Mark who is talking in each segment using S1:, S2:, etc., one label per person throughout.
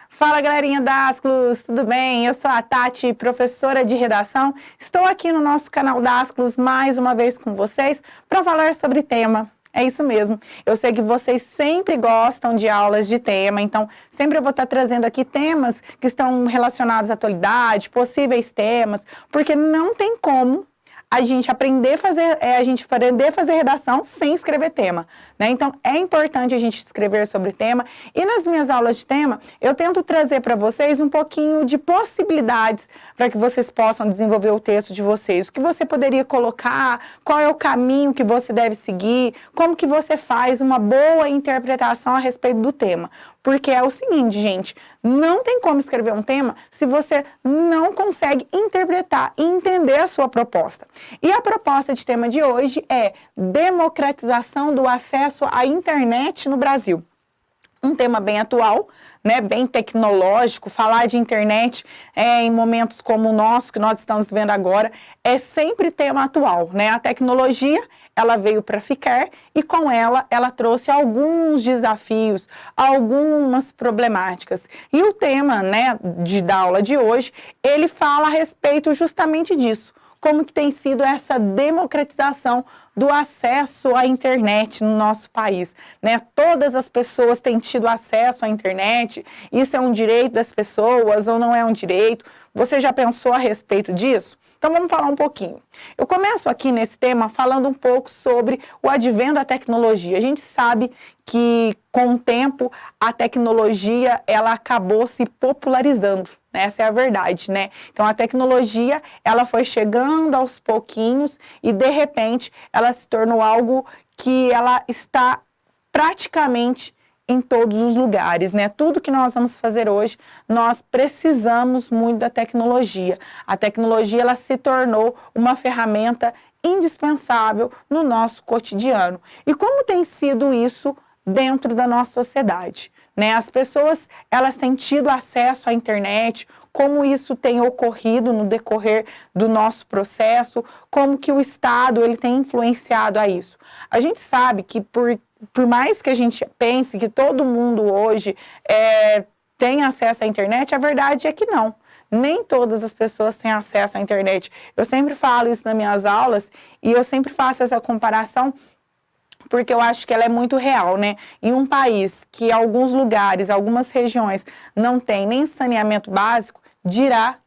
S1: Fala, galerinha da Asclus, tudo bem? Eu sou a Tati, professora de redação. Estou aqui no nosso canal da Asclus mais uma vez com vocês para falar sobre tema. É isso mesmo. Eu sei que vocês sempre gostam de aulas de tema, então sempre eu vou estar trazendo aqui temas que estão relacionados à atualidade, possíveis temas, porque não tem como a gente aprender a fazer redação sem escrever tema, né? Então, é importante a gente escrever sobre tema, e nas minhas aulas de tema, eu tento trazer para vocês um pouquinho de possibilidades para que vocês possam desenvolver o texto de vocês, o que você poderia colocar, qual é o caminho que você deve seguir, como que você faz uma boa interpretação a respeito do tema. Porque é o seguinte, gente, não tem como escrever um tema se você não consegue interpretar e entender a sua proposta. E a proposta de tema de hoje é democratização do acesso à internet no Brasil. Um tema bem atual, né, bem tecnológico. Falar de internet em momentos como o nosso, que nós estamos vendo agora, é sempre tema atual, né? A tecnologia, ela veio para ficar e com ela trouxe alguns desafios, algumas problemáticas. E o tema, né, da aula de hoje, ele fala a respeito justamente disso. Como que tem sido essa democratização do acesso à internet no nosso país, né? Todas as pessoas têm tido acesso à internet, isso é um direito das pessoas ou não é um direito? Você já pensou a respeito disso? Então vamos falar um pouquinho. Eu começo aqui nesse tema falando um pouco sobre o advento da tecnologia. A gente sabe que com o tempo a tecnologia ela acabou se popularizando. Essa é a verdade, né? Então, a tecnologia, ela foi chegando aos pouquinhos e, de repente, ela se tornou algo que ela está praticamente em todos os lugares, né? Tudo que nós vamos fazer hoje, nós precisamos muito da tecnologia. A tecnologia, ela se tornou uma ferramenta indispensável no nosso cotidiano. E como tem sido isso dentro da nossa sociedade, né? As pessoas, elas têm tido acesso à internet, como isso tem ocorrido no decorrer do nosso processo, como que o Estado, ele tem influenciado a isso. A gente sabe que por mais que a gente pense que todo mundo hoje tem acesso à internet, a verdade é que não. Nem todas as pessoas têm acesso à internet. Eu sempre falo isso nas minhas aulas e eu sempre faço essa comparação porque eu acho que ela é muito real, né? Em um país que alguns lugares, algumas regiões não tem nem saneamento básico, dirá,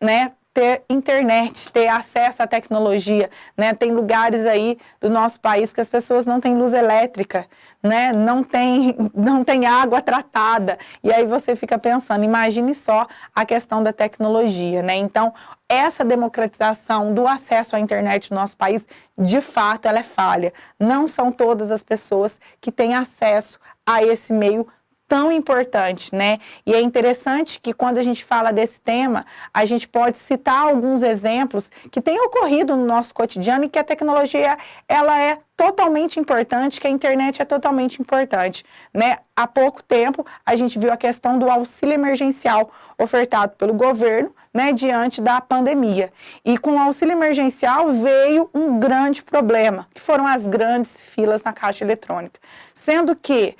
S1: né, ter internet, ter acesso à tecnologia, né? Tem lugares aí do nosso país que as pessoas não têm luz elétrica, né? Não tem água tratada. E aí você fica pensando, imagine só a questão da tecnologia, né? Então, essa democratização do acesso à internet no nosso país, de fato, ela é falha. Não são todas as pessoas que têm acesso a esse meio tão importante, né? E é interessante que quando a gente fala desse tema, a gente pode citar alguns exemplos que têm ocorrido no nosso cotidiano e que a tecnologia, ela é totalmente importante, que a internet é totalmente importante, né? Há pouco tempo, a gente viu a questão do auxílio emergencial ofertado pelo governo, né, diante da pandemia. E com o auxílio emergencial veio um grande problema, que foram as grandes filas na Caixa Eletrônica. Sendo que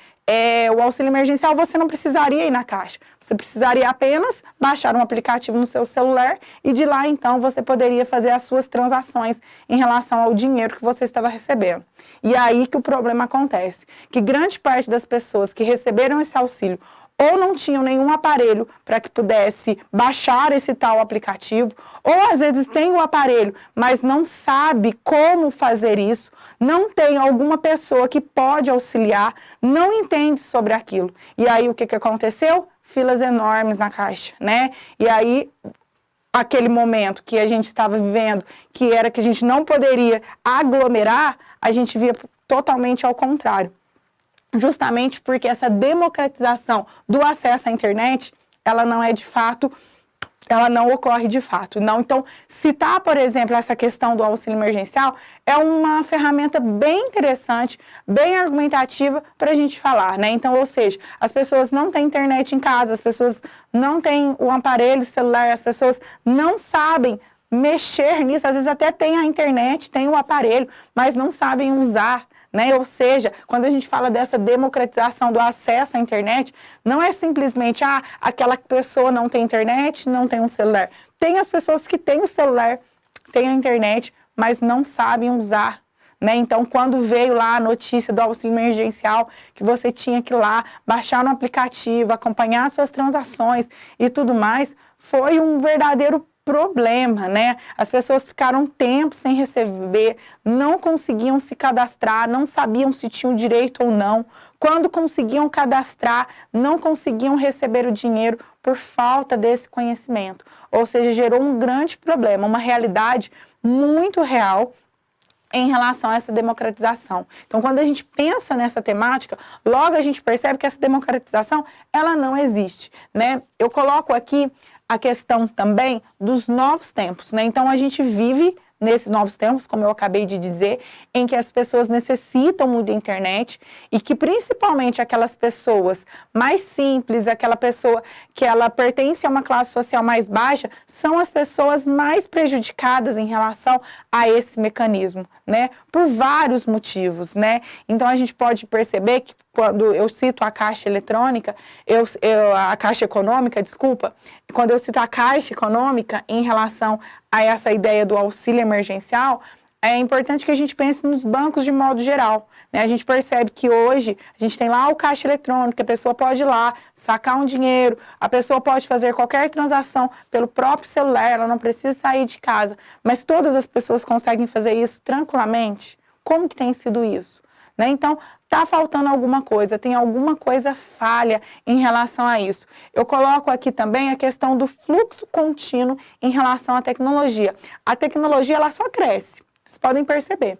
S1: o auxílio emergencial você não precisaria ir na caixa, você precisaria apenas baixar um aplicativo no seu celular e de lá então você poderia fazer as suas transações em relação ao dinheiro que você estava recebendo. E aí que o problema acontece, que grande parte das pessoas que receberam esse auxílio ou não tinham nenhum aparelho para que pudesse baixar esse tal aplicativo, ou às vezes tem o aparelho, mas não sabe como fazer isso, não tem alguma pessoa que pode auxiliar, não entende sobre aquilo. E aí o que aconteceu? Filas enormes na caixa, né? E aí aquele momento que a gente estava vivendo, que era que a gente não poderia aglomerar, a gente via totalmente ao contrário. Justamente porque essa democratização do acesso à internet, ela não é de fato, ela não ocorre de fato. Não, então, citar, por exemplo, essa questão do auxílio emergencial é uma ferramenta bem interessante, bem argumentativa para a gente falar, né? Então, ou seja, as pessoas não têm internet em casa, as pessoas não têm o aparelho celular, as pessoas não sabem mexer nisso, às vezes até tem a internet, tem o aparelho, mas não sabem usar, né? Ou seja, quando a gente fala dessa democratização do acesso à internet, não é simplesmente, aquela pessoa não tem internet, não tem um celular. Tem as pessoas que têm o celular, têm a internet, mas não sabem usar, né? Então, quando veio lá a notícia do auxílio emergencial, que você tinha que ir lá, baixar no aplicativo, acompanhar suas transações e tudo mais, foi um verdadeiro problema, né? As pessoas ficaram tempo sem receber, não conseguiam se cadastrar, não sabiam se tinham direito ou não. Quando conseguiam cadastrar, não conseguiam receber o dinheiro por falta desse conhecimento. Ou seja, gerou um grande problema, uma realidade muito real em relação a essa democratização. Então, quando a gente pensa nessa temática, logo a gente percebe que essa democratização, ela não existe, né? Eu coloco aqui a questão também dos novos tempos, né? Então, a gente vive nesses novos tempos, como eu acabei de dizer, em que as pessoas necessitam muito da internet e que principalmente aquelas pessoas mais simples, aquela pessoa que ela pertence a uma classe social mais baixa, são as pessoas mais prejudicadas em relação a esse mecanismo, né? Por vários motivos, né? Então a gente pode perceber que quando eu cito a Caixa Eletrônica, a Caixa Econômica, desculpa, quando eu cito a Caixa Econômica em relação a essa ideia do auxílio emergencial, é importante que a gente pense nos bancos de modo geral, né? A gente percebe que hoje a gente tem lá o caixa eletrônico, a pessoa pode ir lá sacar um dinheiro, a pessoa pode fazer qualquer transação pelo próprio celular, ela não precisa sair de casa, mas todas as pessoas conseguem fazer isso tranquilamente? Como que tem sido isso? Né? Então, está faltando alguma coisa, tem alguma coisa falha em relação a isso. Eu coloco aqui também a questão do fluxo contínuo em relação à tecnologia. A tecnologia, ela só cresce. Vocês podem perceber,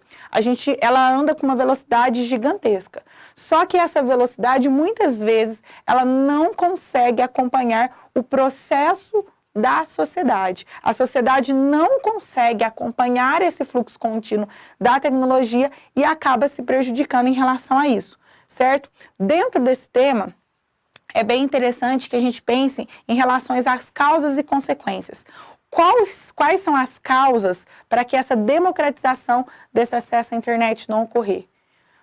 S1: ela anda com uma velocidade gigantesca. Só que essa velocidade, muitas vezes, ela não consegue acompanhar o processo da sociedade. A sociedade não consegue acompanhar esse fluxo contínuo da tecnologia e acaba se prejudicando em relação a isso, certo? Dentro desse tema, é bem interessante que a gente pense em relação às causas e consequências. Quais são as causas para que essa democratização desse acesso à internet não ocorrer?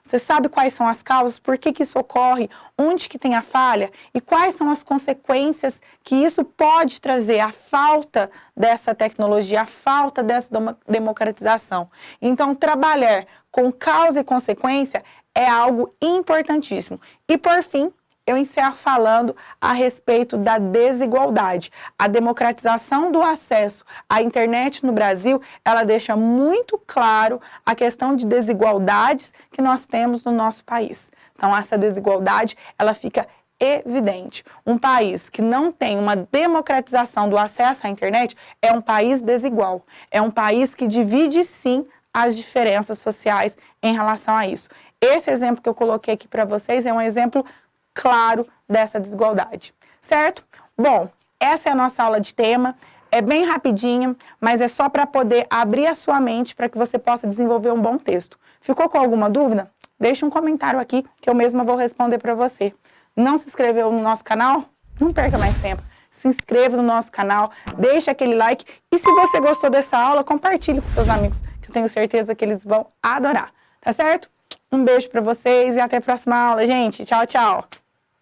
S1: Você sabe quais são as causas, por que isso ocorre, onde que tem a falha e quais são as consequências que isso pode trazer, a falta dessa tecnologia, a falta dessa democratização. Então, trabalhar com causa e consequência é algo importantíssimo. E, por fim, eu encerro falando a respeito da desigualdade. A democratização do acesso à internet no Brasil, ela deixa muito claro a questão de desigualdades que nós temos no nosso país. Então, essa desigualdade, ela fica evidente. Um país que não tem uma democratização do acesso à internet é um país desigual. É um país que divide, sim, as diferenças sociais em relação a isso. Esse exemplo que eu coloquei aqui para vocês é um exemplo claro dessa desigualdade, certo? Bom, essa é a nossa aula de tema, é bem rapidinha, mas é só para poder abrir a sua mente para que você possa desenvolver um bom texto. Ficou com alguma dúvida? Deixe um comentário aqui que eu mesma vou responder para você. Não se inscreveu no nosso canal? Não perca mais tempo. Se inscreva no nosso canal, deixe aquele like e se você gostou dessa aula, compartilhe com seus amigos, que eu tenho certeza que eles vão adorar, tá certo? Um beijo para vocês e até a próxima aula, gente. Tchau, tchau!